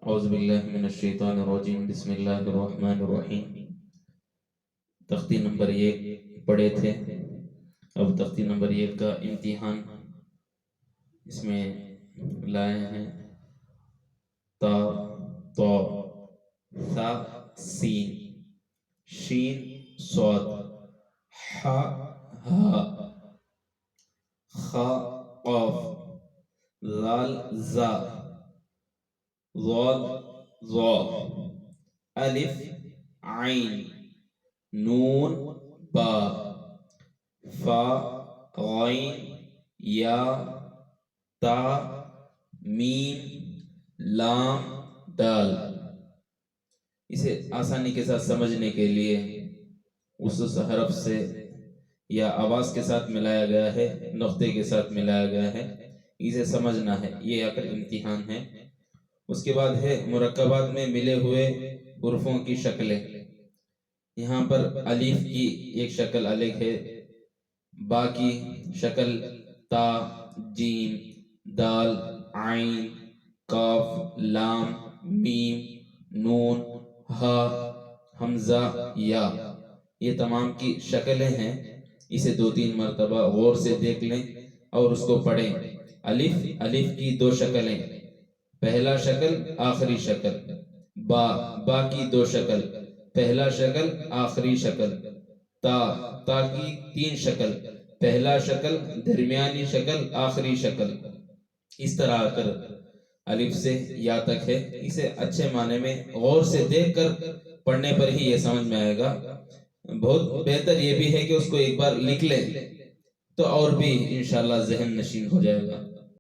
اعوذ باللہ من الشیطان الرجیم بسم اللہ الرحمن الرحیم۔ تختی نمبر 1 پڑھے تھے، اب تختی نمبر 1 کا امتحان اس میں لائے ہیں تا تو ثا سین شین صاد ح ہا خا قاف لال زا ضاد ظا الف عین نون با فا غین یا تا میم لام دال۔ اسے آسانی کے ساتھ سمجھنے کے لیے اس حرف سے یا آواز کے ساتھ ملایا گیا ہے، نقطے کے ساتھ ملایا گیا ہے، اسے سمجھنا ہے، یہ اگر امتحان ہے۔ اس کے بعد ہے مرکبات میں ملے ہوئے حروفوں کی شکلیں۔ یہاں پر الف کی ایک شکل الگ ہے، با کی شکل تا جیم دال عین کاف لام میم نون ہا حمزہ یا، یہ تمام کی شکلیں ہیں۔ اسے 2-3 مرتبہ غور سے دیکھ لیں اور اس کو پڑھیں۔ الف کی 2 شکلیں، پہلا شکل آخری شکل، با کی 2 شکل، پہلا شکل آخری شکل، تا کی 3 شکل، پہلا شکل درمیانی شکل آخری شکل، اس طرح کر الف سے یا تک ہے۔ اسے اچھے معنی میں غور سے دیکھ کر پڑھنے پر ہی یہ سمجھ میں آئے گا۔ بہت بہتر یہ بھی ہے کہ اس کو ایک بار لکھ لیں تو اور بھی انشاءاللہ ذہن نشین ہو جائے گا۔